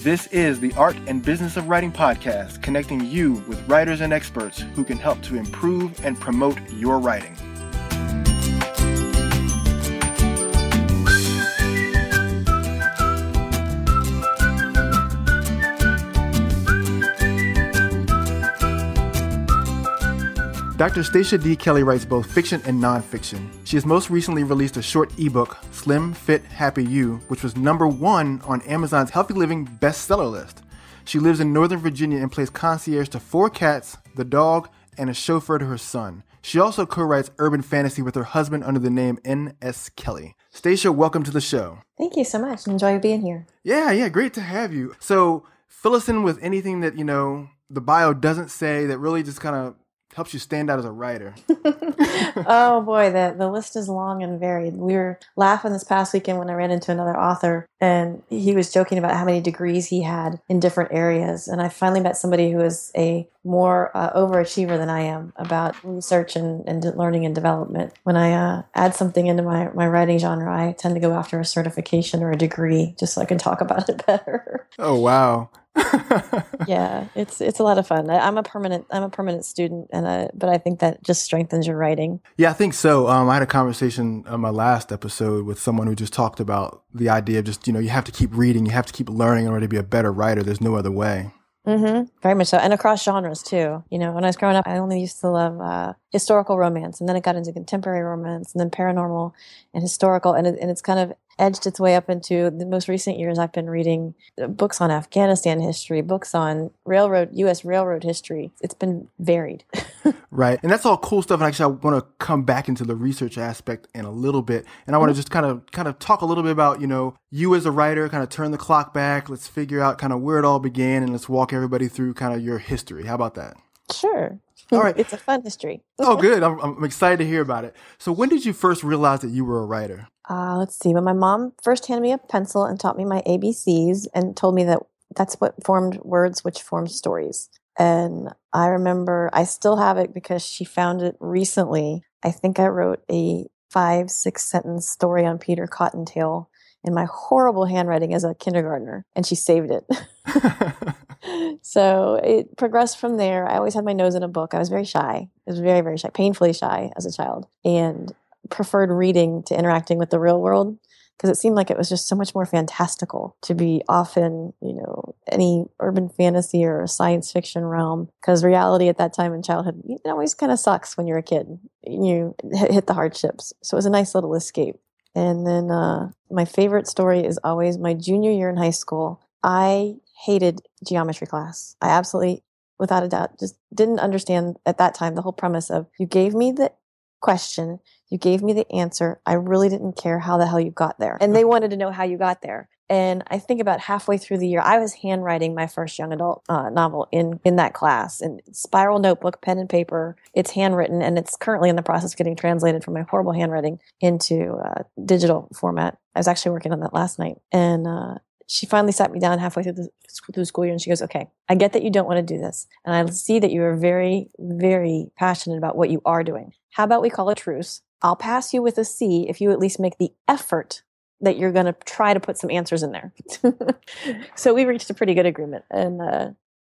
This is the Art and Business of Writing podcast, connecting you with writers and experts who can help to improve and promote your writing. Dr. Stacia D. Kelly writes both fiction and nonfiction. She has most recently released a short ebook, Slim, Fit, Happy You, which was #1 on Amazon's Healthy Living bestseller list. She lives in Northern Virginia and plays concierge to 4 cats, the dog, and a chauffeur to her son. She also co-writes urban fantasy with her husband under the name N.S. Kelly. Stacia, welcome to the show. Thank you so much. Enjoy being here. Yeah, great to have you. So fill us in with anything that, the bio doesn't say that really just kind of helps you stand out as a writer. Oh boy, the list is long and varied. We were laughing this past weekend when I ran into another author, and he was joking about how many degrees he had in different areas. And I finally met somebody who is a more overachiever than I am about research and learning and development. When I add something into my writing genre, I tend to go after a certification or a degree just so I can talk about it better. Oh, wow. Yeah, it's a lot of fun. I'm a permanent student, but I think that just strengthens your writing. Yeah, I think so. I had a conversation on my last episode with someone who just talked about the idea of just, you have to keep reading, you have to keep learning in order to be a better writer. There's no other way. Mm-hmm. Very much so. And across genres too. When I was growing up, I only used to love historical romance, and then it got into contemporary romance, and then paranormal and historical, and it's kind of edged its way up into the most recent years. I've been reading books on Afghanistan history, books on U.S. railroad history. It's been varied. Right. And that's all cool stuff. And actually, I want to come back into the research aspect in a little bit. And I want to just kind of talk a little bit about, you as a writer, kind of turn the clock back. Let's figure out kind of where it all began, and let's walk everybody through kind of your history. How about that? Sure. All right. It's a fun history. Oh, good. I'm excited to hear about it. So when did you first realize that you were a writer? Let's see. When my mom first handed me a pencil and taught me my ABCs and told me that that's what formed words, which formed stories. And I remember I still have it because she found it recently. I think I wrote a 5-6 sentence story on Peter Cottontail in my horrible handwriting as a kindergartner, and she saved it. So it progressed from there. I always had my nose in a book. I was very shy. I was very, very shy, painfully shy as a child, and preferred reading to interacting with the real world because it seemed like it was just so much more fantastical to be off in, any urban fantasy or science fiction realm, because reality at that time in childhood, it always kind of sucks when you're a kid. You hit the hardships. So it was a nice little escape. And then my favorite story is always my junior year in high school. I hated geometry class. I absolutely, without a doubt, just didn't understand at that time the whole premise of you gave me the question, you gave me the answer. I really didn't care how the hell you got there. And they wanted to know how you got there. And I think about halfway through the year, I was handwriting my first young adult novel in that class. And spiral notebook, pen and paper. It's handwritten, and it's currently in the process of getting translated from my horrible handwriting into digital format. I was actually working on that last night. And she finally sat me down halfway through the school year, and she goes, okay, I get that you don't want to do this. And I see that you are very, very passionate about what you are doing. How about we call a truce? I'll pass you with a C if you at least make the effort that you're going to try to put some answers in there. So we reached a pretty good agreement. And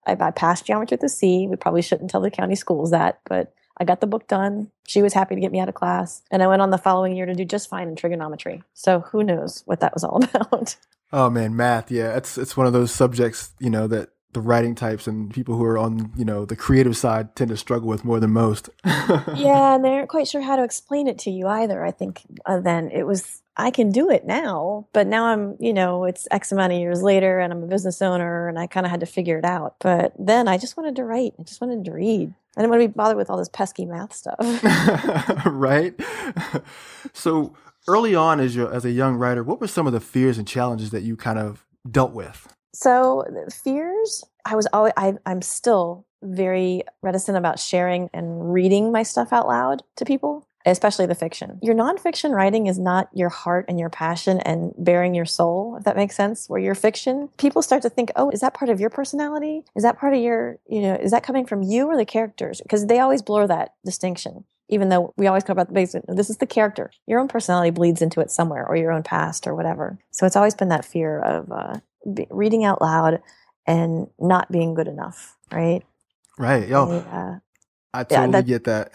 I passed geometry with a C. We probably shouldn't tell the county schools that, but I got the book done. She was happy to get me out of class. And I went on the following year to do just fine in trigonometry. So who knows what that was all about. Oh, man, math. Yeah, it's one of those subjects, that the writing types and people who are on, the creative side tend to struggle with more than most. Yeah, and they aren't quite sure how to explain it to you either. I think then it was, I can do it now, but now I'm, it's X amount of years later and I'm a business owner and I kind of had to figure it out. But then I just wanted to write. I just wanted to read. I didn't want to be bothered with all this pesky math stuff. Right. So early on as a young writer, what were some of the fears and challenges that you kind of dealt with? So fears, I'm still very reticent about sharing and reading my stuff out loud to people, especially the fiction. Your nonfiction writing is not your heart and your passion and bearing your soul, if that makes sense. Where your fiction, people start to think, oh, is that part of your personality? Is that part of your, is that coming from you or the characters? Because they always blur that distinction. Even though we always talk about the basic, this is the character. Your own personality bleeds into it somewhere, or your own past or whatever. So it's always been that fear of reading out loud and not being good enough, right? Right. Yo, I totally get that.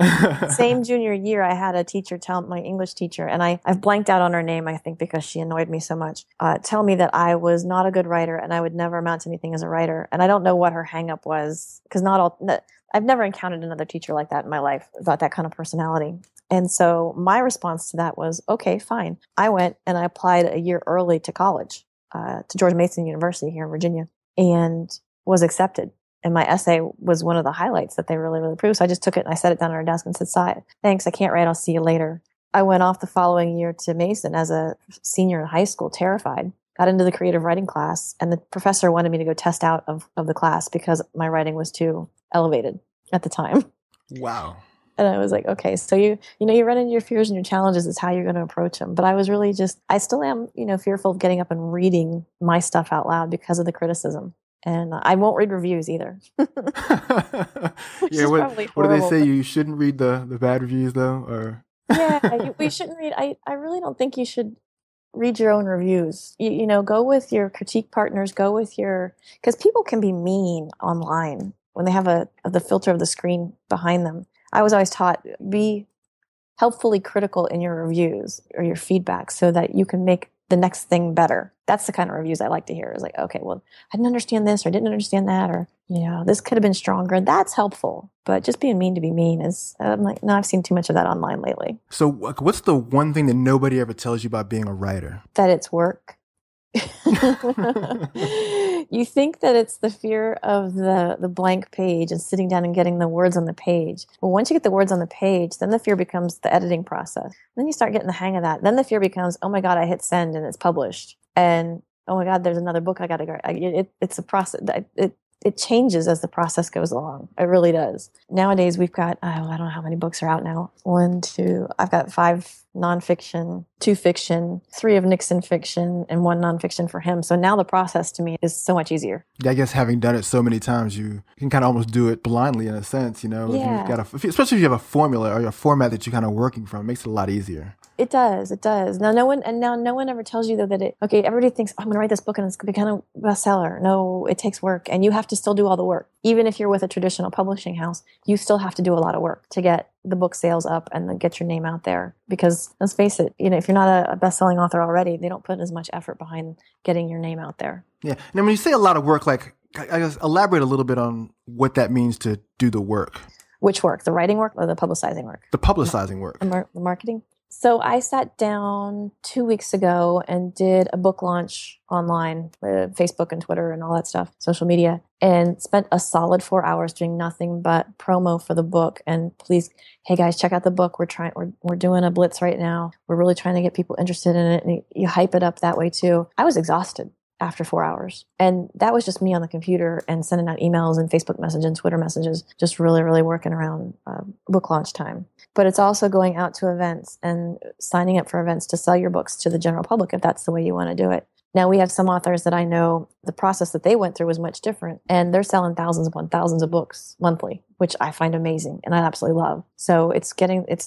Same junior year, I had a teacher tell my English teacher, and I've blanked out on her name, I think, because she annoyed me so much, tell me that I was not a good writer and I would never amount to anything as a writer. And I don't know what her hang up was, because I've never encountered another teacher like that in my life, about that kind of personality. And so my response to that was, okay, fine. I went and I applied a year early to college, to George Mason University here in Virginia, and was accepted. And my essay was one of the highlights that they really, really approved. So I just took it and I set it down on her desk and said, thanks, I can't write. I'll see you later. I went off the following year to Mason as a senior in high school, terrified. Got into the creative writing class, and the professor wanted me to go test out of the class because my writing was too elevated at the time. Wow. And I was like, okay, so you run into your fears and your challenges. Is how you're going to approach them. But I was really I still am, fearful of getting up and reading my stuff out loud because of the criticism. And I won't read reviews either. Yeah, what do they say? You shouldn't read the bad reviews, though? Or yeah, we shouldn't read. I really don't think you should read your own reviews. Go with your critique partners. Go with because people can be mean online when they have the filter of the screen behind them. I was always taught, be helpfully critical in your reviews or your feedback so that you can make the next thing better. That's the kind of reviews I like to hear. Is like, okay, well, I didn't understand this, or I didn't understand that, or this could have been stronger. That's helpful, but just being mean to be mean is. I'm like, no, I've seen too much of that online lately. So, what's the one thing that nobody ever tells you about being a writer? That it's work. You think that it's the fear of the blank page and sitting down and getting the words on the page. Well, once you get the words on the page, then the fear becomes the editing process. Then you start getting the hang of that. Then the fear becomes, oh my God, I hit send and it's published. And oh my God, there's another book I got to go. It's a process. It changes as the process goes along. It really does. Nowadays, we've got, I don't know how many books are out now. I've got 5 nonfiction, 2 fiction, 3 of Nixon fiction, and 1 nonfiction for him. So now the process to me is so much easier. Yeah, I guess having done it so many times, you can kind of almost do it blindly in a sense, Yeah. Especially if you have a formula or a format that you're kind of working from, it makes it a lot easier. It does. Now no one ever tells you though that everybody thinks, I'm going to write this book and it's going to be kind of bestseller. No, it takes work, and you have to still do all the work. Even if you're with a traditional publishing house, you still have to do a lot of work to get the book sales up and then get your name out there. Because let's face it, if you're not a best-selling author already, they don't put as much effort behind getting your name out there. Yeah. And when you say a lot of work, like, I guess elaborate a little bit on what that means to do the work. Which work? The writing work or the publicizing work? The publicizing work. The marketing? So I sat down 2 weeks ago and did a book launch online with Facebook and Twitter and all that stuff, social media, and spent a solid 4 hours doing nothing but promo for the book. And please, hey guys, check out the book. We're doing a blitz right now. We're really trying to get people interested in it. And you hype it up that way too. I was exhausted after 4 hours. And that was just me on the computer and sending out emails and Facebook messages and Twitter messages, just really, really working around book launch time. But it's also going out to events and signing up for events to sell your books to the general public if that's the way you want to do it. Now, we have some authors that I know the process that they went through was much different, and they're selling thousands upon thousands of books monthly, which I find amazing and I absolutely love. So it's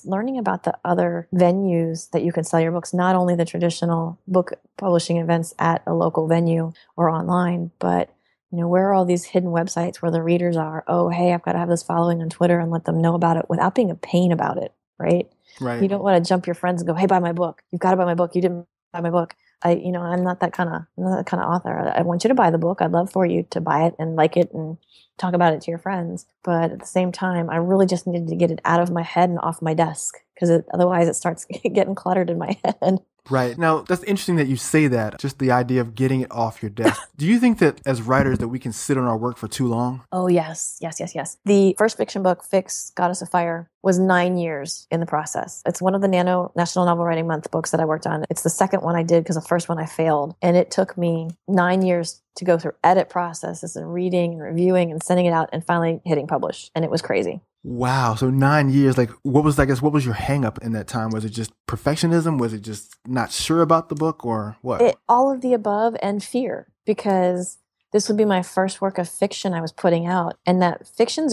learning about the other venues that you can sell your books, not only the traditional book publishing events at a local venue or online, but where are all these hidden websites where the readers are? Oh, hey, I've got to have this following on Twitter and let them know about it without being a pain about it, right? Right. You don't want to jump your friends and go, hey, buy my book. You've got to buy my book. You didn't buy my book. I'm not that kind of author. I want you to buy the book. I'd love for you to buy it and like it and talk about it to your friends. But at the same time, I really just needed to get it out of my head and off my desk, because otherwise it starts getting cluttered in my head. Right. Now, that's interesting that you say that, just the idea of getting it off your desk. Do you think that as writers that we can sit on our work for too long? Oh, yes. The first fiction book, Fix, Goddess of Fire, was 9 years in the process. It's one of the National Novel Writing Month books that I worked on. It's the second one I did because the first one I failed. And it took me 9 years to go through edit processes and reading and reviewing and sending it out and finally hitting publish. And it was crazy. Wow. So 9 years, what was your hang up in that time? Was it just perfectionism? Was it just not sure about the book, or what? All of the above, and fear, because this would be my first work of fiction I was putting out. And that fiction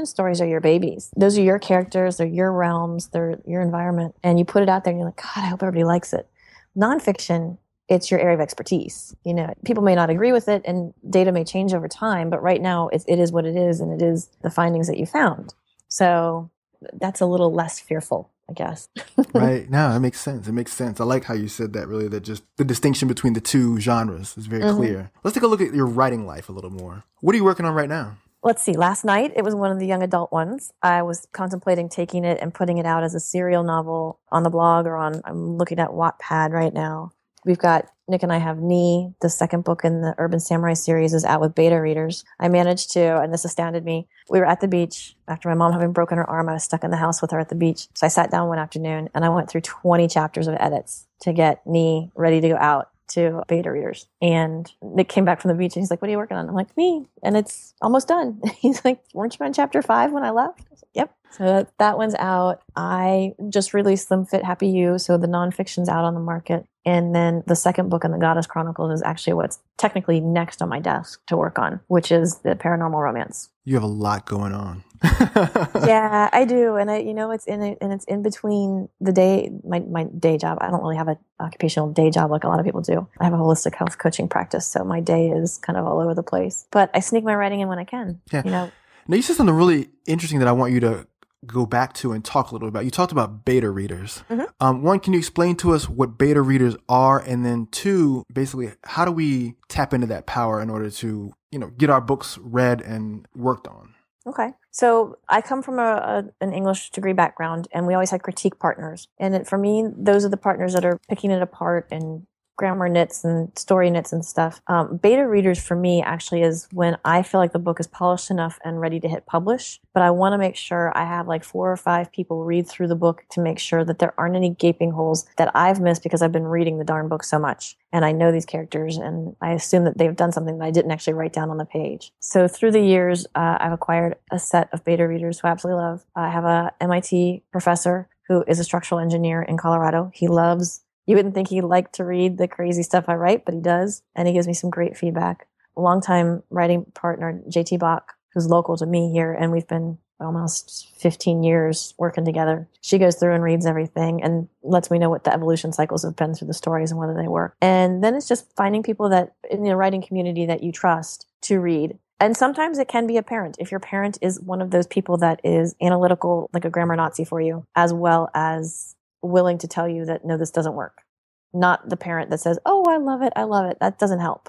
stories are your babies. Those are your characters. They're your realms. They're your environment. And you put it out there and you're like, God, I hope everybody likes it. Nonfiction it's your area of expertise. People may not agree with it and data may change over time, but right now it is what it is, and it is the findings that you found. So that's a little less fearful, I guess. Right. No, it makes sense. It makes sense. I like how you said that, really, that just the distinction between the two genres is very clear. Let's take a look at your writing life a little more. What are you working on right now? Let's see. Last night, it was one of the young adult ones. I was contemplating taking it and putting it out as a serial novel on the blog I'm looking at Wattpad right now. Nick and I have Knee, the second book in the Urban Samurai series, is out with beta readers. I managed to, and this astounded me, we were at the beach after my mom having broken her arm. I was stuck in the house with her at the beach. So I sat down one afternoon and I went through 20 chapters of edits to get Knee ready to go out to beta readers. And Nick came back from the beach and he's like, what are you working on? I'm like, me. And it's almost done. He's like, weren't you on chapter 5 when I left? I was like, yep. So that one's out. I just released Slim Fit Happy You. So the nonfiction's out on the market. And then the second book in the Goddess Chronicles is actually what's technically next on my desk to work on, which is the paranormal romance. You have a lot going on. Yeah, I do. And it's in between my day job. I don't really have an occupational day job like a lot of people do. I have a holistic health coaching practice. So my day is kind of all over the place, but I sneak my writing in when I can. Yeah. Now you said something really interesting that I want you to go back to and talk a little about. You talked about beta readers. One, can you explain to us what beta readers are? And then two, basically, how do we tap into that power in order to, get our books read and worked on? Okay. So I come from an English degree background, and we always had critique partners. And for me, those are the partners that are picking it apart and grammar nits and story nits and stuff. Beta readers for me actually is when I feel like the book is polished enough and ready to hit publish, but I want to make sure I have like 4 or 5 people read through the book to make sure that there aren't any gaping holes that I've missed because I've been reading the darn book so much. And I know these characters and I assume that they've done something that I didn't actually write down on the page. So through the years, I've acquired a set of beta readers who I absolutely love. I have a MIT professor who is a structural engineer in Colorado. You wouldn't think he liked to read the crazy stuff I write, but he does. And he gives me some great feedback. A longtime writing partner, JT Bach, who's local to me here, and we've been almost 15 years working together. She goes through and reads everything and lets me know what the evolution cycles have been through the stories and whether they work. And then it's just finding people that in the writing community that you trust to read. And sometimes it can be a parent. If your parent is one of those people that is analytical, like a grammar Nazi for you, as well as willing to tell you that, no, this doesn't work. Not the parent that says, oh, I love it. That doesn't help.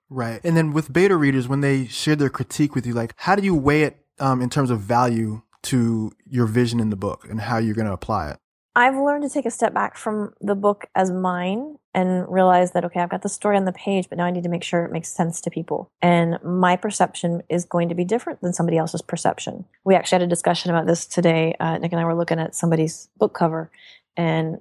Right. And then with beta readers, when they share their critique with you, like, how do you weigh it in terms of value to your vision in the book and how you're going to apply it? I've learned to take a step back from the book as mine and realize that, okay, I've got the story on the page, but now I need to make sure it makes sense to people. And my perception is going to be different than somebody else's perception. We actually had a discussion about this today. Nick and I were looking at somebody's book cover, and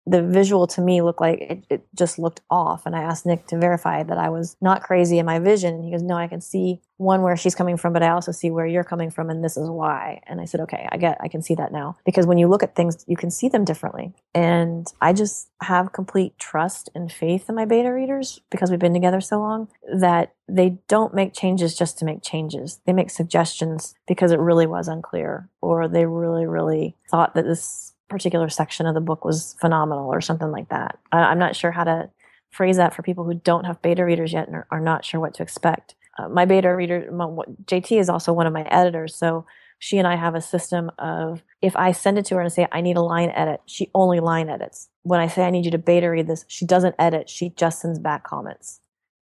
the visual to me looked like it just looked off. And I asked Nick to verify that I was not crazy in my vision. And he goes, no, I can see one where she's coming from, but I also see where you're coming from. And this is why. And I said, okay, I can see that now. Because when you look at things, you can see them differently. And I just have complete trust and faith in my beta readers because we've been together so long that they don't make changes just to make changes. They make suggestions because it really was unclear, or they really, really thought that this particular section of the book was phenomenal or something like that. I'm not sure how to phrase that for people who don't have beta readers yet and are not sure what to expect. My beta reader, JT, is also one of my editors. So she and I have a system of, if I send it to her and say, I need a line edit, she only line edits. When I say, I need you to beta read this, she doesn't edit. She just sends back comments.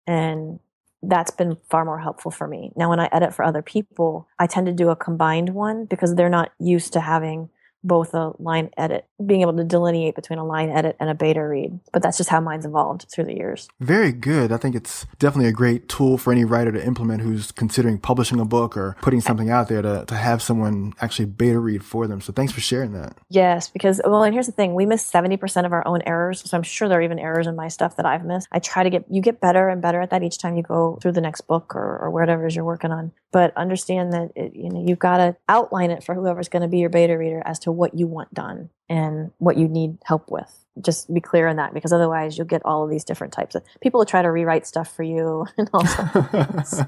And that's been far more helpful for me. Now, when I edit for other people, I tend to do a combined one because they're not used to having both a line edit, being able to delineate between a line edit and a beta read. But that's just how mine's evolved through the years. Very good. I think it's definitely a great tool for any writer to implement who's considering publishing a book or putting something out there to have someone actually beta read for them. So thanks for sharing that. Yes, because, and here's the thing. We miss 70% of our own errors. So I'm sure there are even errors in my stuff that I've missed. I try to you get better and better at that each time you go through the next book or whatever it is you're working on. But understand that you've got to outline it for whoever's going to be your beta reader as to what you want done and what you need help with. Just be clear on that, because otherwise you'll get all of these different types of people who try to rewrite stuff for you and all sorts of things.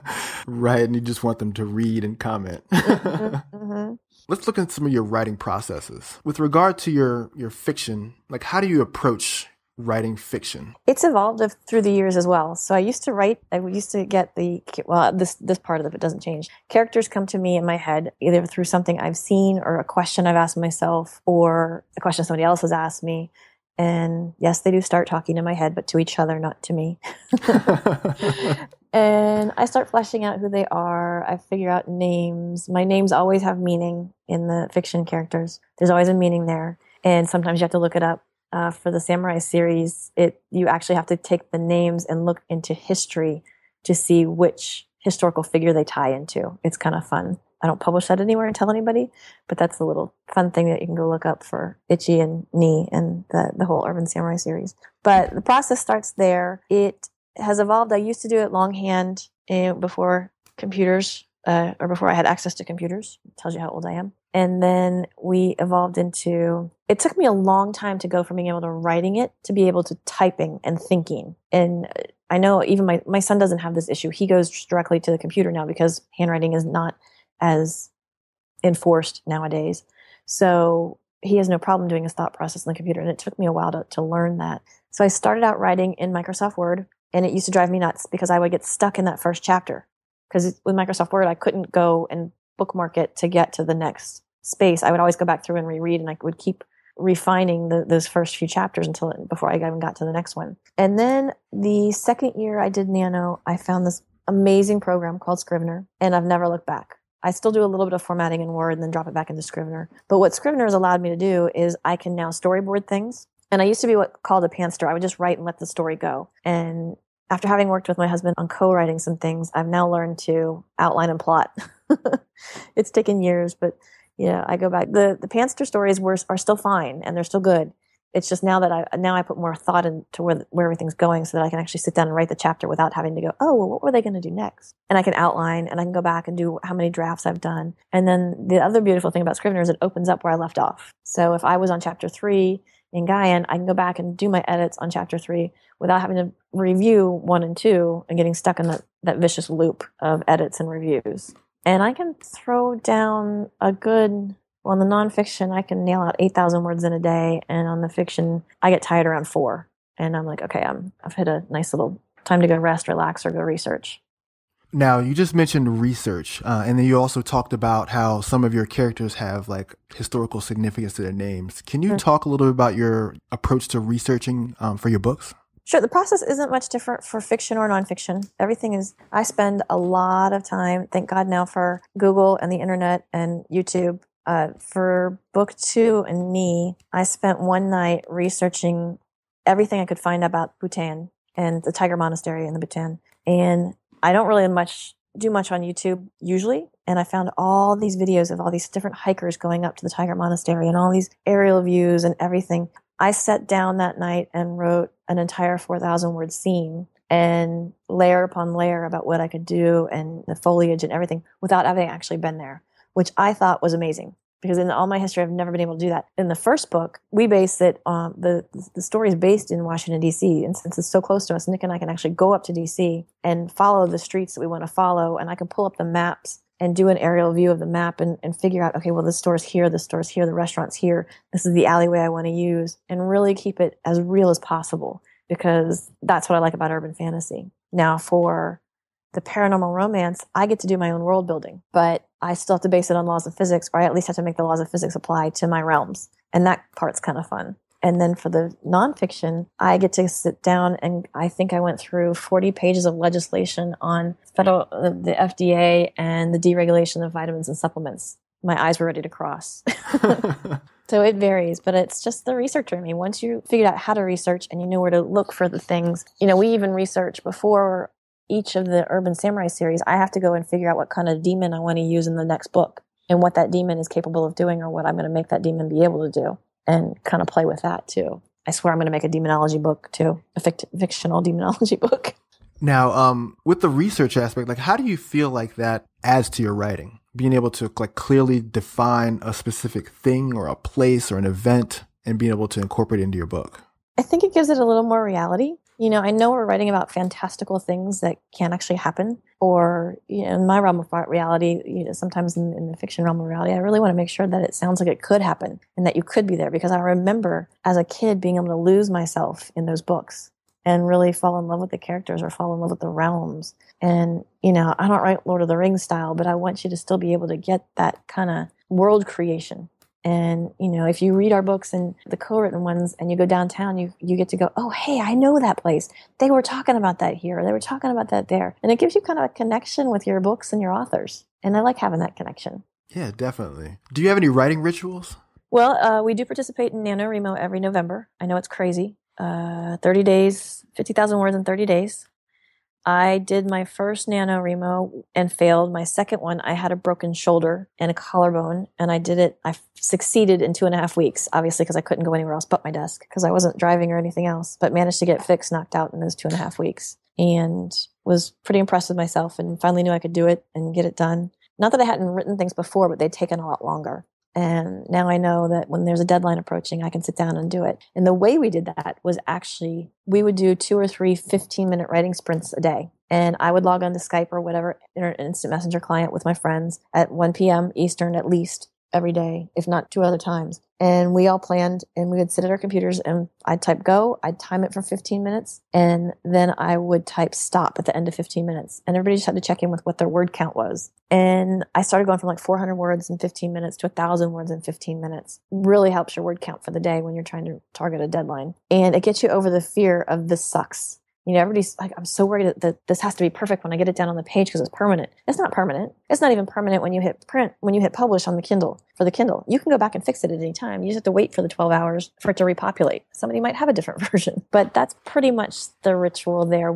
Right, and you just want them to read and comment. Mm-hmm. Let's look at some of your writing processes. With regard to your fiction, like, how do you approach writing fiction? It's evolved through the years as well. So I used to get this part of it doesn't change. Characters come to me in my head either through something I've seen or a question I've asked myself or a question somebody else has asked me. And yes, they do start talking in my head, but to each other, not to me. And I start fleshing out who they are. I figure out names. My names always have meaning in the fiction characters. There's always a meaning there. And sometimes you have to look it up. For the Samurai series, you actually have to take the names and look into history to see which historical figure they tie into. It's kind of fun. I don't publish that anywhere and tell anybody, but that's a little fun thing that you can go look up for Ichi and Ni and the whole Urban Samurai series. But the process starts there. It has evolved. I used to do it longhand before computers, or before I had access to computers. It tells you how old I am. And then we evolved into, it took me a long time to go from being able to writing it to be able to typing and thinking. And I know even my son doesn't have this issue. He goes directly to the computer now because handwriting is not as enforced nowadays. So he has no problem doing his thought process on the computer. And it took me a while to learn that. So I started out writing in Microsoft Word, and it used to drive me nuts because I would get stuck in that first chapter. Because with Microsoft Word, I couldn't go and bookmark it to get to the next space. I would always go back through and reread, and I would keep refining those first few chapters before I even got to the next one. And then the second year I did Nano, I found this amazing program called Scrivener, and I've never looked back. I still do a little bit of formatting in Word and then drop it back into Scrivener. But what Scrivener has allowed me to do is I can now storyboard things. And I used to be what's called a pantster. I would just write and let the story go. And after having worked with my husband on co-writing some things, I've now learned to outline and plot. It's taken years, but I go back. The pantster stories are still fine and they're still good. It's just now that I put more thought into where everything's going so that I can actually sit down and write the chapter without having to go, oh, well, what were they going to do next? And I can outline and I can go back and do how many drafts I've done. And then the other beautiful thing about Scrivener is it opens up where I left off. So if I was on chapter 3 in Gaian, I can go back and do my edits on chapter 3 without having to review 1 and 2 and getting stuck in that vicious loop of edits and reviews. And I can throw down on the nonfiction, I can nail out 8,000 words in a day. And on the fiction, I get tired around 4. And I'm like, okay, I've hit a nice little time to go rest, relax, or go research. Now, you just mentioned research. And then you also talked about how some of your characters have like historical significance to their names. Can you talk a little bit about your approach to researching for your books? Sure. The process isn't much different for fiction or nonfiction. I spend a lot of time, thank God now for Google and the internet and YouTube. For book 2 and Ni, I spent one night researching everything I could find about Bhutan and the Tiger Monastery in the Bhutan. And I don't really do much on YouTube usually. And I found all these videos of all these different hikers going up to the Tiger Monastery and all these aerial views and everything. I sat down that night and wrote an entire 4,000 word scene and layer upon layer about what I could do and the foliage and everything without having actually been there, which I thought was amazing. Because in all my history, I've never been able to do that. In the first book, we based it on the story is based in Washington, D.C. And since it's so close to us, Nick and I can actually go up to D.C. and follow the streets that we want to follow. And I can pull up the maps and do an aerial view of the map and figure out, okay, well, this store's here, the restaurant's here. This is the alleyway I want to use, and really keep it as real as possible, because that's what I like about urban fantasy. Now, for the paranormal romance, I get to do my own world building, but I still have to base it on laws of physics, or I at least have to make the laws of physics apply to my realms. And that part's kind of fun. And then for the nonfiction, I get to sit down and I think I went through 40 pages of legislation on the FDA and the deregulation of vitamins and supplements. My eyes were ready to cross. So it varies, but it's just the researcher in me. Once you figured out how to research and you know where to look for the things, we even research before each of the Urban Samurai series. I have to go and figure out what kind of demon I want to use in the next book and what that demon is capable of doing or what I'm going to make that demon be able to do, and kind of play with that too. I swear I'm going to make a demonology book too, a fictional demonology book. Now, with the research aspect, like how do you feel like that adds to your writing? Being able to like clearly define a specific thing or a place or an event and being able to incorporate it into your book. I think it gives it a little more reality. I know we're writing about fantastical things that can't actually happen, or in my realm of reality, sometimes in the fiction realm of reality, I really want to make sure that it sounds like it could happen and that you could be there, because I remember as a kid being able to lose myself in those books and really fall in love with the characters or fall in love with the realms. And, I don't write Lord of the Rings style, but I want you to still be able to get that kind of world creation. And, if you read our books and the co-written ones and you go downtown, you get to go, oh, hey, I know that place. They were talking about that here. Or they were talking about that there. And it gives you kind of a connection with your books and your authors. And I like having that connection. Yeah, definitely. Do you have any writing rituals? Well, we do participate in NaNoWriMo every November. I know it's crazy. 30 days, 50,000 words in 30 days. I did my first NaNoWriMo and failed. My second one, I had a broken shoulder and a collarbone, and I succeeded in 2.5 weeks, obviously because I couldn't go anywhere else but my desk because I wasn't driving or anything else, but managed to get fixed, knocked out in those 2.5 weeks, and was pretty impressed with myself and finally knew I could do it and get it done. Not that I hadn't written things before, but they'd taken a lot longer. And now I know that when there's a deadline approaching, I can sit down and do it. And the way we did that was actually, we would do 2 or 3 15-minute writing sprints a day. And I would log on to Skype or whatever, instant messenger client with my friends at 1 p.m. Eastern at least every day, if not 2 other times. And we all planned, and we would sit at our computers, and I'd type go, I'd time it for 15 minutes, and then I would type stop at the end of 15 minutes. And everybody just had to check in with what their word count was. And I started going from like 400 words in 15 minutes to 1,000 words in 15 minutes. Really helps your word count for the day when you're trying to target a deadline. And it gets you over the fear of this sucks. Everybody's like, I'm so worried that this has to be perfect when I get it down on the page because it's permanent. It's not permanent. It's not even permanent when you hit print, when you hit publish on the Kindle, for the Kindle. You can go back and fix it at any time. You just have to wait for the 12 hours for it to repopulate. Somebody might have a different version, but that's pretty much the ritual there.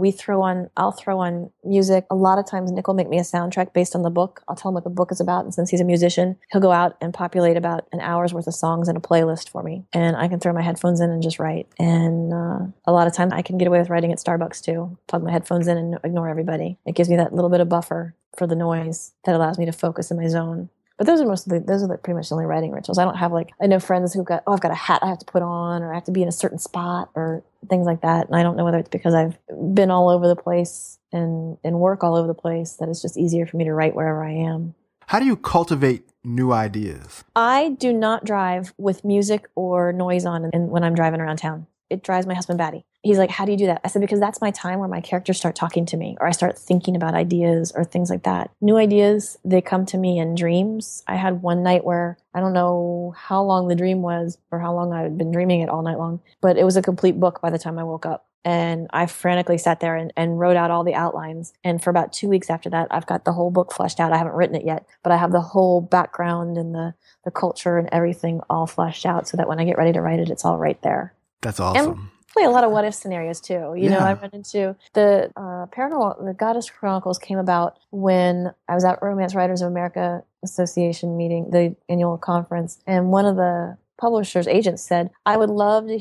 I'll throw on music. A lot of times Nick will make me a soundtrack based on the book. I'll tell him what the book is about. And since he's a musician, he'll go out and populate about an hour's worth of songs in a playlist for me. And I can throw my headphones in and just write. And a lot of times I can get away with writing at Starbucks too. Plug my headphones in and ignore everybody. It gives me that little bit of buffer for the noise that allows me to focus in my zone. But those are pretty much the only writing rituals. I don't have I know friends who've got, I've got a hat I have to put on, or I have to be in a certain spot, or things like that. And I don't know whether it's because I've been all over the place and work all over the place that it's just easier for me to write wherever I am. How do you cultivate new ideas? I do not drive with music or noise on when I'm driving around town. It drives my husband batty. He's like, how do you do that? I said, because that's my time where my characters start talking to me, or I start thinking about ideas or things like that. New ideas, they come to me in dreams. I had one night where I don't know how long the dream was or how long I had been dreaming it all night long, but it was a complete book by the time I woke up. And I frantically sat there and wrote out all the outlines. And for about 2 weeks after that, I've got the whole book fleshed out. I haven't written it yet, but I have the whole background and the culture and everything all fleshed out so that when I get ready to write it, it's all right there. That's awesome. And play a lot of what if scenarios too. You know, I run into the the Goddess Chronicles came about when I was at Romance Writers of America Association meeting, the annual conference, and one of the publishers' agents said, I would love to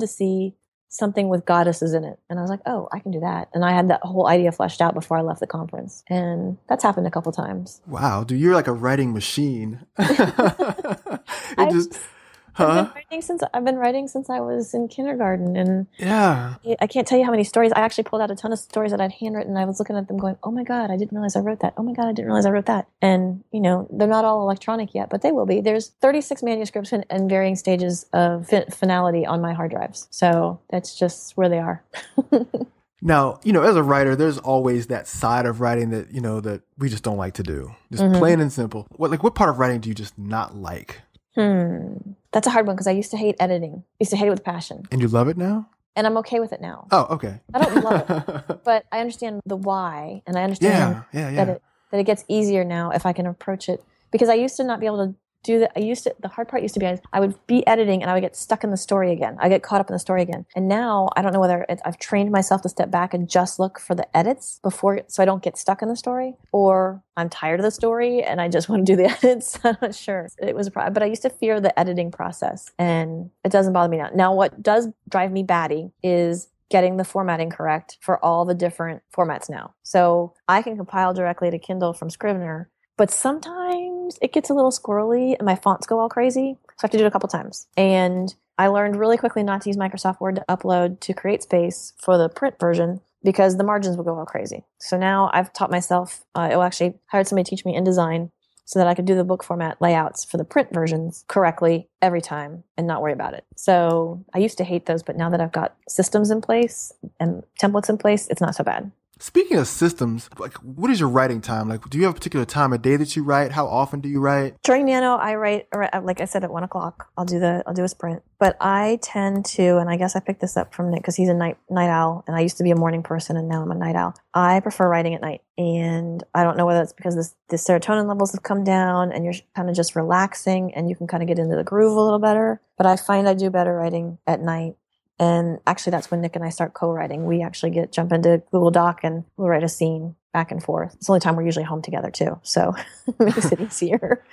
see something with goddesses in it. And I was like, oh, I can do that. And I had that whole idea fleshed out before I left the conference. And that's happened a couple times. Wow, dude, you're like a writing machine. I've been writing since I was in kindergarten, and yeah, I can't tell you how many stories. I actually pulled out a ton of stories that I'd handwritten. I was looking at them going, oh my God, I didn't realize I wrote that. Oh my God, I didn't realize I wrote that. And, they're not all electronic yet, but they will be. There's 36 manuscripts and varying stages of finality on my hard drives. So that's just where they are. Now, as a writer, there's always that side of writing that, that we just don't like to do. Just plain and simple. What part of writing do you just not like? That's a hard one because I used to hate editing. I used to hate it with passion. And you love it now? And I'm okay with it now. Oh, okay. I don't love it, but I understand the why, and I understand that it gets easier now if I can approach it. Because I used to not be able to do that. The hard part used to be I would be editing and I would get stuck in the story again. I get caught up in the story again. And now I don't know whether I've trained myself to step back and just look for the edits so I don't get stuck in the story, or I'm tired of the story and I just want to do the edits. I'm not sure. It was a problem, but I used to fear the editing process, and it doesn't bother me now. Now, what does drive me batty is getting the formatting correct for all the different formats now. So I can compile directly to Kindle from Scrivener, but sometimes it gets a little squirrely and my fonts go all crazy. So I have to do it a couple times. And I learned really quickly not to use Microsoft Word to upload to CreateSpace for the print version because the margins would go all crazy. So now I've taught myself, actually hired somebody to teach me InDesign so that I could do the book format layouts for the print versions correctly every time and not worry about it. So I used to hate those, but now that I've got systems in place and templates in place, it's not so bad. Speaking of systems, like what is your writing time? Like, do you have a particular time of day that you write? How often do you write? During Nano, I write, like I said, at 1:00. I'll do a sprint. But I tend to, and I guess I picked this up from Nick because he's a night owl, and I used to be a morning person, and now I'm a night owl. I prefer writing at night, and I don't know whether it's because the serotonin levels have come down, and you're kind of just relaxing, and you can kind of get into the groove a little better. But I find I do better writing at night. And actually, that's when Nick and I start co-writing. We actually jump into Google Doc and we'll write a scene back and forth. It's the only time we're usually home together too. So it makes it easier.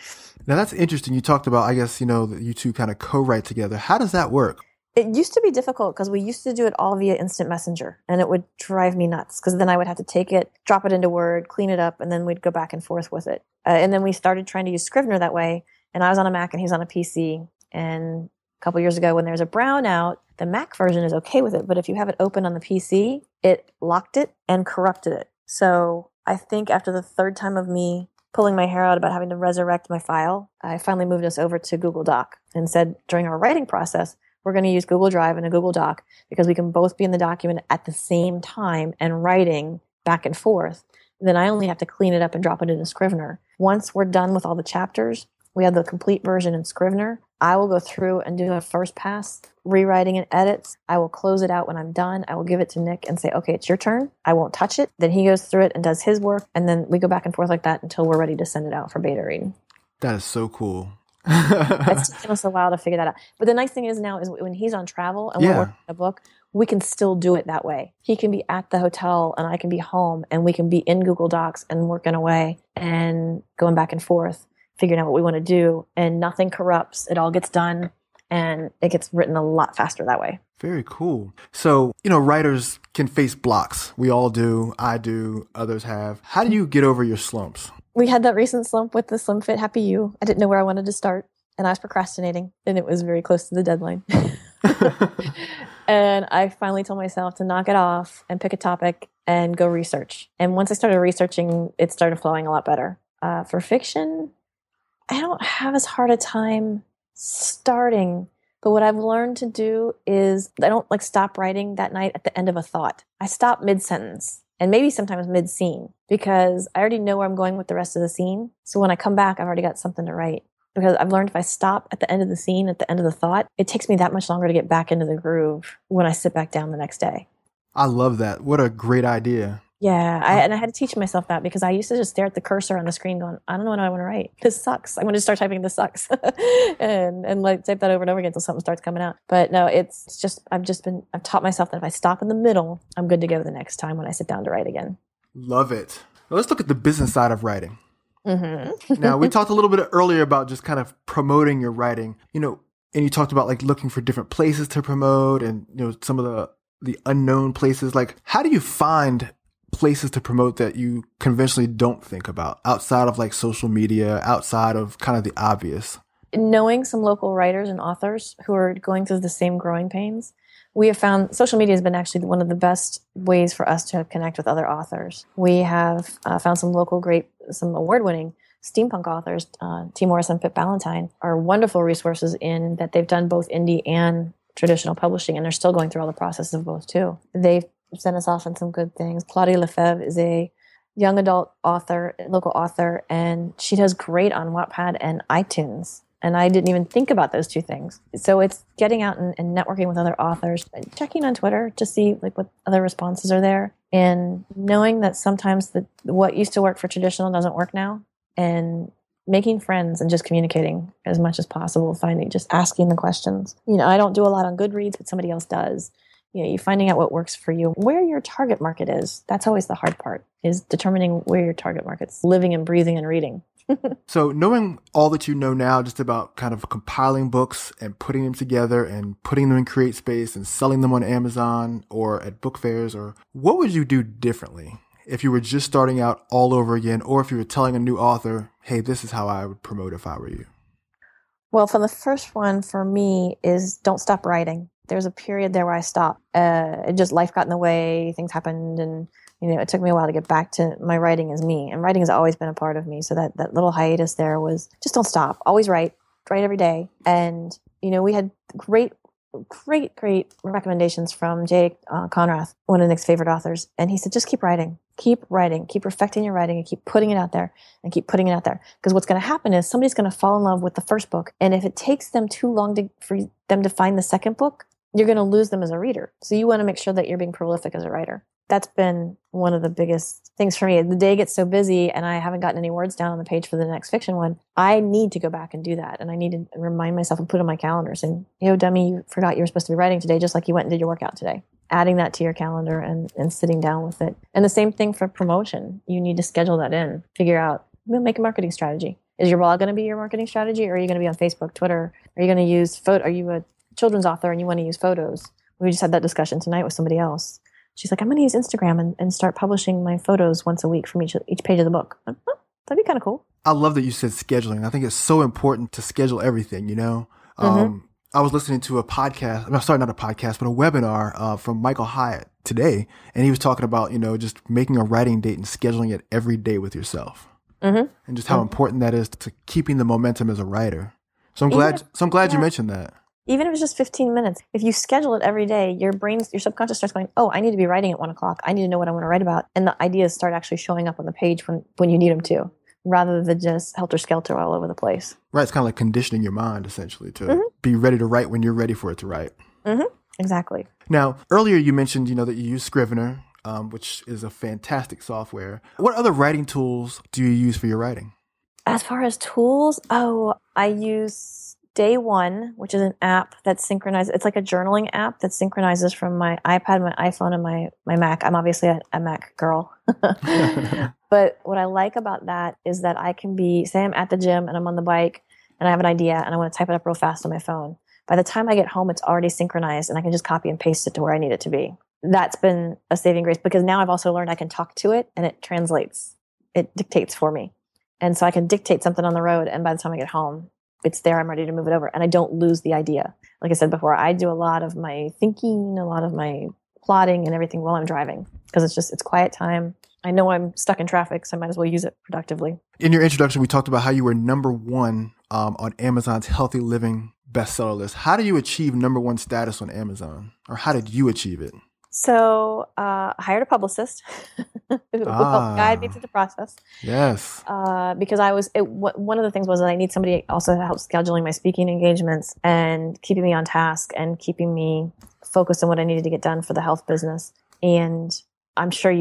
Now that's interesting. You talked about, I guess, that you two kind of co-write together. How does that work? It used to be difficult because we used to do it all via instant messenger, and it would drive me nuts because then I would have to take it, drop it into Word, clean it up, and then we'd go back and forth with it. And then we started trying to use Scrivener that way. And I was on a Mac and he was on a PC. And a couple years ago when there's a brownout, the Mac version is okay with it, but if you have it open on the PC, it locked it and corrupted it. So I think after the third time of me pulling my hair out about having to resurrect my file, I finally moved us over to Google Doc and said during our writing process, we're going to use Google Drive and a Google Doc because we can both be in the document at the same time and writing back and forth. Then I only have to clean it up and drop it into Scrivener. Once we're done with all the chapters, we have the complete version in Scrivener. I will go through and do a first pass, rewriting and edits. I will close it out when I'm done. I will give it to Nick and say, okay, it's your turn. I won't touch it. Then he goes through it and does his work. And then we go back and forth like that until we're ready to send it out for beta reading. That is so cool. It's taken us a while to figure that out. But the nice thing is now is when he's on travel and we're working on a book, we can still do it that way. He can be at the hotel and I can be home and we can be in Google Docs and working away and going back and forth, figuring out what we want to do, and nothing corrupts. It all gets done and it gets written a lot faster that way. Very cool. So, writers can face blocks. We all do. I do. Others have. How do you get over your slumps? We had that recent slump with the Slim Fit Happy You. I didn't know where I wanted to start and I was procrastinating and it was very close to the deadline. And I finally told myself to knock it off and pick a topic and go research. And once I started researching, it started flowing a lot better. For fiction, I don't have as hard a time starting, but what I've learned to do is I don't stop writing that night at the end of a thought. I stop mid-sentence and maybe sometimes mid-scene because I already know where I'm going with the rest of the scene. So when I come back, I've already got something to write. Because I've learned if I stop at the end of the scene, at the end of the thought, it takes me that much longer to get back into the groove when I sit back down the next day. I love that. What a great idea. Yeah, I had to teach myself that because I used to just stare at the cursor on the screen going, I don't know what I want to write. This sucks. I'm going to start typing this sucks and type that over and over again until something starts coming out. But no, it's just, I've taught myself that if I stop in the middle, I'm good to go the next time when I sit down to write again. Love it. Well, let's look at the business side of writing. Mm-hmm. Now, we talked a little bit earlier about just kind of promoting your writing, and you talked about looking for different places to promote and, some of the unknown places. How do you find places to promote that you conventionally don't think about outside of social media, outside of kind of the obvious? Knowing some local writers and authors who are going through the same growing pains, we have found social media has been actually one of the best ways for us to connect with other authors. We have found some local some award-winning steampunk authors, T. Morris and Pip Ballantyne, are wonderful resources in that they've done both indie and traditional publishing, and they're still going through all the processes of both too. They've sent us off on some good things. Claudia Lefebvre is a young adult author, local author, and she does great on Wattpad and iTunes. And I didn't even think about those two things. So it's getting out and networking with other authors, checking on Twitter to see what other responses are there, and knowing that sometimes what used to work for traditional doesn't work now, and making friends and just communicating as much as possible, just asking the questions. I don't do a lot on Goodreads, but somebody else does. You finding out what works for you, where your target market is. That's always the hard part, is determining where your target market's living and breathing and reading. So knowing all that you know now just about kind of compiling books and putting them together and putting them in CreateSpace and selling them on Amazon or at book fairs, or what would you do differently if you were just starting out all over again, or if you were telling a new author, hey, this is how I would promote if I were you? Well, for the first one for me is don't stop writing. There's a period there where I stopped. It just life got in the way, things happened, and it took me a while to get back to my writing as me. And writing has always been a part of me. So that little hiatus there was just don't stop. Always write every day. And we had great recommendations from Jay Conrath, one of Nick's favorite authors. And he said, just keep writing, keep perfecting your writing and keep putting it out there and keep putting it out there. Because what's going to happen is somebody's going to fall in love with the first book. And if it takes them too long for them to find the second book, you're going to lose them as a reader. So you want to make sure that you're being prolific as a writer. That's been one of the biggest things for me. The day gets so busy and I haven't gotten any words down on the page for the next fiction one. I need to go back and do that. And I need to remind myself and put it on my calendar saying, dummy, you forgot you were supposed to be writing today, just like you went and did your workout today. Adding that to your calendar and sitting down with it. And the same thing for promotion. You need to schedule that in. Figure out, make a marketing strategy. Is your blog going to be your marketing strategy, or are you going to be on Facebook, Twitter? Are you going to use Are you a children's author and you want to use photos? We just had that discussion tonight with somebody else. She's like, I'm going to use Instagram and start publishing my photos once a week from each page of the book. Like, oh, that'd be kind of cool. I love that you said scheduling. I think it's so important to schedule everything, I was listening to a podcast, not a podcast, but a webinar from Michael Hyatt today. And he was talking about, just making a writing date and scheduling it every day with yourself. And just how important that is to keeping the momentum as a writer. So I'm glad you mentioned that. Even if it's just 15 minutes, if you schedule it every day, your subconscious starts going, oh, I need to be writing at 1 o'clock. I need to know what I want to write about. And the ideas start actually showing up on the page when you need them to, rather than just helter-skelter all over the place. Right. It's kind of like conditioning your mind, essentially, to be ready to write when you're ready for it to write. Exactly. Now, earlier you mentioned, that you use Scrivener, which is a fantastic software. What other writing tools do you use for your writing? As far as tools, I use Day One, which is an app that synchronizes. It's like a journaling app that synchronizes from my iPad, my iPhone, and my Mac. I'm obviously a Mac girl. But what I like about that is that I can say I'm at the gym and I'm on the bike and I have an idea and I want to type it up real fast on my phone. By the time I get home, it's already synchronized and I can just copy and paste it to where I need it to be. That's been a saving grace because now I've also learned I can talk to it and it translates. It dictates for me. And so I can dictate something on the road and by the time I get home, it's there, I'm ready to move it over. And I don't lose the idea. Like I said before, I do a lot of my thinking, a lot of my plotting and everything while I'm driving because it's quiet time. I know I'm stuck in traffic, so I might as well use it productively. In your introduction, we talked about how you were number one on Amazon's Healthy Living bestseller list. How do you achieve number one status on Amazon? Or how did you achieve it? So I hired a publicist who helped guide me through the process. Yes. Because one of the things was that I need somebody also to help scheduling my speaking engagements and keeping me on task and keeping me focused on what I needed to get done for the health business. And I'm sure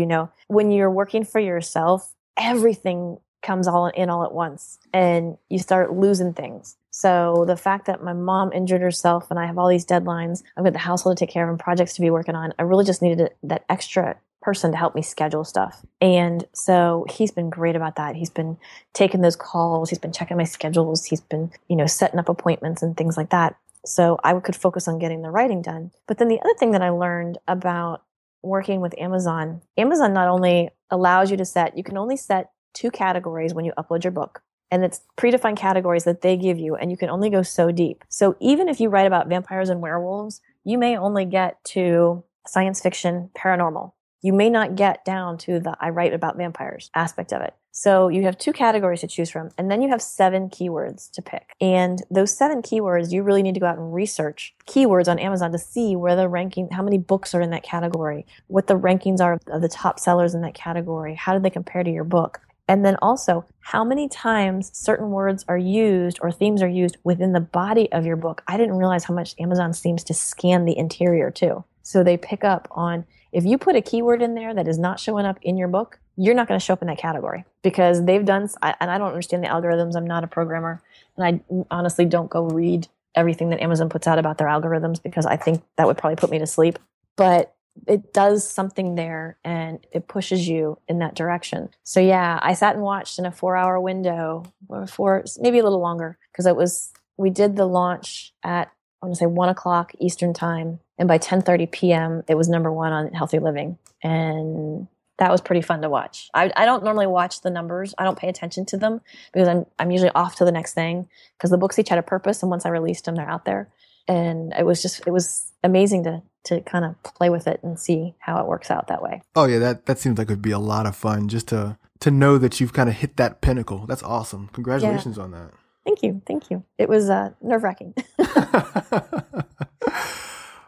when you're working for yourself, everything comes all at once and you start losing things. So the fact that my mom injured herself and I have all these deadlines, I've got the household to take care of and projects to be working on, I really just needed that extra person to help me schedule stuff. And so he's been great about that. He's been taking those calls. He's been checking my schedules. He's been, setting up appointments and things like that. So I could focus on getting the writing done. But then the other thing that I learned about working with Amazon not only allows you you can only set 2 categories when you upload your book. And it's predefined categories that they give you, and you can only go so deep. So even if you write about vampires and werewolves, you may only get to science fiction, paranormal. You may not get down to the I write about vampires aspect of it. So you have 2 categories to choose from, and then you have 7 keywords to pick. And those 7 keywords, you really need to go out and research keywords on Amazon to see where the ranking, how many books are in that category, what the rankings are of the top sellers in that category, how do they compare to your book? And then also, how many times certain words are used or themes are used within the body of your book. I didn't realize how much Amazon seems to scan the interior too. So they pick up on, if you put a keyword in there that is not showing up in your book, you're not going to show up in that category because they've done, and I don't understand the algorithms. I'm not a programmer. And I honestly don't go read everything that Amazon puts out about their algorithms because I think that would probably put me to sleep. But it does something there and it pushes you in that direction. So yeah, I sat and watched in a 4-hour window, or maybe a little longer, because we did the launch at, I want to say 1 o'clock Eastern time. And by 10:30 p.m., it was number one on Healthy Living. And that was pretty fun to watch. I don't normally watch the numbers. I don't pay attention to them because I'm usually off to the next thing because the books each had a purpose, and once I released them, they're out there. And it was amazing to kind of play with it and see how it works out that way. Oh yeah, that seems like it would be a lot of fun just to know that you've kind of hit that pinnacle. That's awesome. Congratulations on that. Thank you. It was nerve-wracking.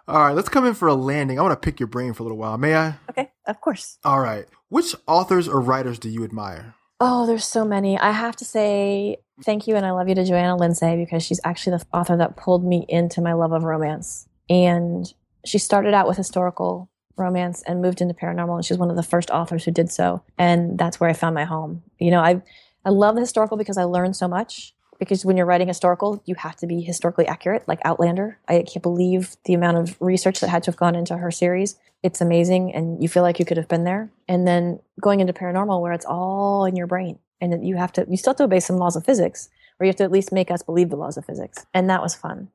All right, let's come in for a landing. I want to pick your brain for a little while. May I? Okay, of course. All right. Which authors or writers do you admire? Oh, there's so many. I have to say thank you and I love you to Joanna Lindsay because she's actually the author that pulled me into my love of romance. And she started out with historical romance and moved into paranormal, and she's one of the first authors who did so. And that's where I found my home. You know, I love the historical because I learned so much. Because when you're writing historical, you have to be historically accurate, like Outlander. I can't believe the amount of research that had to have gone into her series. It's amazing, and you feel like you could have been there. And then going into paranormal, where it's all in your brain, and that you still have to obey some laws of physics, or you have to at least make us believe the laws of physics. And that was fun.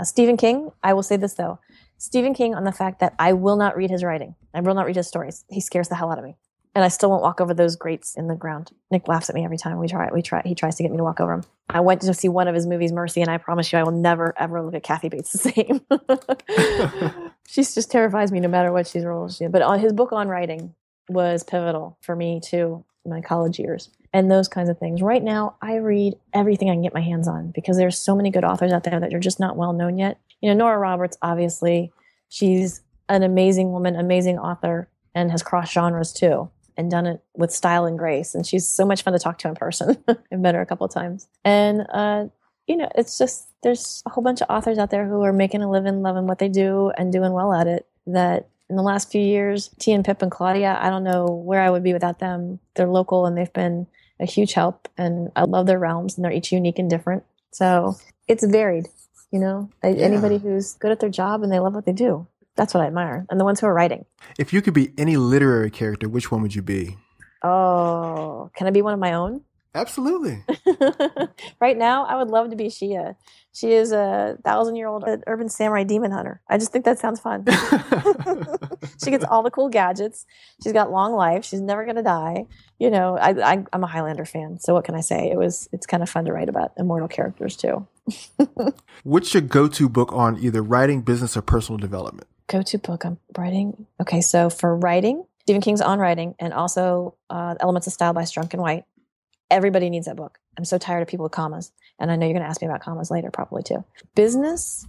Stephen King, I will say this though, Stephen King on the fact that I will not read his writing. I will not read his stories. He scares the hell out of me. And I still won't walk over those grates in the ground. Nick laughs at me every time we try. He tries to get me to walk over them. I went to see one of his movies, Mercy, and I promise you I will never, ever look at Kathy Bates the same. She just terrifies me no matter what she's roles. But on his book on writing was pivotal for me too, in my college years. And those kinds of things. Right now, I read everything I can get my hands on because there's so many good authors out there that are just not well known yet. You know, Nora Roberts, obviously, she's an amazing woman, amazing author, and has crossed genres too. And done it with style and grace. And she's so much fun to talk to in person. I've met her a couple of times. And, you know, it's just, there's a whole bunch of authors out there who are making a living, loving what they do and doing well at it. That in the last few years, T and Pip and Claudia, I don't know where I would be without them. They're local and they've been a huge help. And I love their realms and they're each unique and different. So it's varied, you know, anybody who's good at their job and they love what they do. That's what I admire. And the ones who are writing. If you could be any literary character, which one would you be? Oh, can I be one of my own? Absolutely. Right now, I would love to be Shia. She is a 1,000-year-old urban samurai demon hunter. I just think that sounds fun. She gets all the cool gadgets. She's got long life. She's never going to die. You know, I'm a Highlander fan. So what can I say? It's kind of fun to write about immortal characters too. What's your go-to book on either writing, business, or personal development? Go-to book on writing? Okay, so for writing, Stephen King's On Writing, and also Elements of Style by Strunk and White. Everybody needs that book. I'm so tired of people with commas. And I know you're going to ask me about commas later, probably too. Business?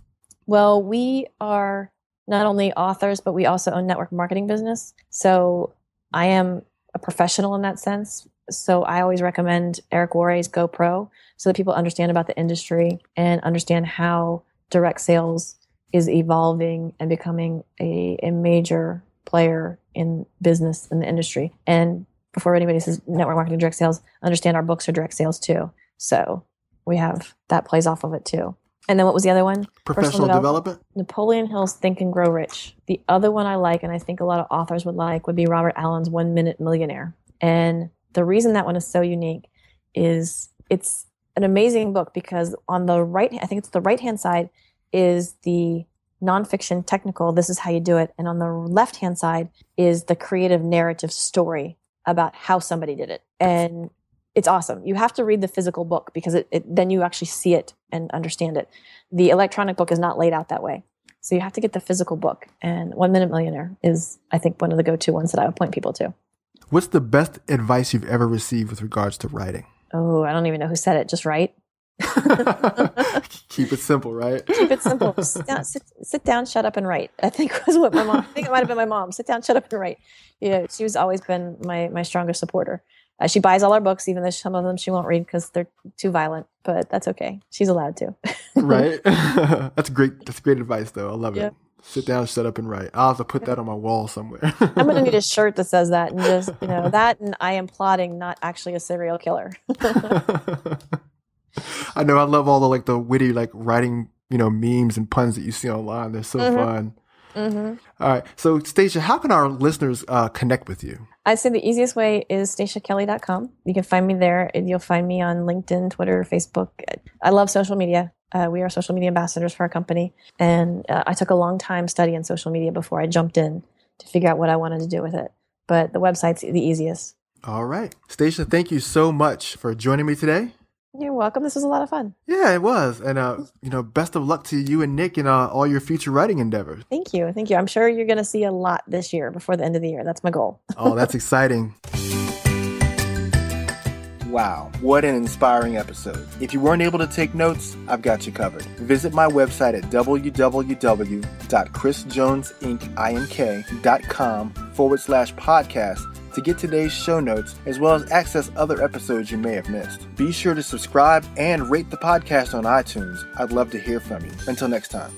Well, we are not only authors, but we also own network marketing business. So I am a professional in that sense. So I always recommend Eric Worre's GoPro so that people understand about the industry and understand how direct sales is evolving and becoming a major player in business in the industry. And before anybody says network marketing, direct sales, understand our books are direct sales too. So we have that plays off of it too. And then what was the other one? Professional development. Napoleon Hill's Think and Grow Rich. The other one I like, and I think a lot of authors would like, would be Robert Allen's 1 Minute Millionaire. And the reason that one is so unique is it's an amazing book because on the right, I think it's the right-hand side is the nonfiction technical, this is how you do it. And on the left-hand side is the creative narrative story about how somebody did it. And it's awesome. You have to read the physical book because then you actually see it and understand it. The electronic book is not laid out that way. So you have to get the physical book. And 1 Minute Millionaire is, I think, one of the go-to ones that I would point people to. What's the best advice you've ever received with regards to writing? Oh, I don't even know who said it. Just write. Keep it simple, right? Keep it simple. Sit down, shut up, and write. I think was what my mom. I think it might have been my mom. Sit down, shut up, and write. Yeah, she's always been my strongest supporter. She buys all our books, even though some of them she won't read because they're too violent. But that's okay. She's allowed to. Right. That's great. That's great advice, though. I love it. Sit down, shut up, and write. I'll have to put that on my wall somewhere. I'm going to need a shirt that says that, and just that, and I am plotting, not actually a serial killer. I know. I love all the witty writing memes and puns that you see online. They're so fun. Mm-hmm. All right. So Stacia, how can our listeners connect with you? I'd say the easiest way is staciakelly.com. You can find me there, and you'll find me on LinkedIn, Twitter, Facebook. I love social media. We are social media ambassadors for our company. And I took a long time studying social media before I jumped in to figure out what I wanted to do with it. but the website's the easiest. All right. Stacia, thank you so much for joining me today. You're welcome. This was a lot of fun. Yeah, it was. And, best of luck to you and Nick in all your future writing endeavors. Thank you. Thank you. I'm sure you're going to see a lot this year before the end of the year. That's my goal. Oh, that's exciting. Wow, what an inspiring episode. If you weren't able to take notes, I've got you covered. Visit my website at www.chrisjonesinc.com/podcast to get today's show notes, as well as access other episodes you may have missed. Be sure to subscribe and rate the podcast on iTunes. I'd love to hear from you. Until next time.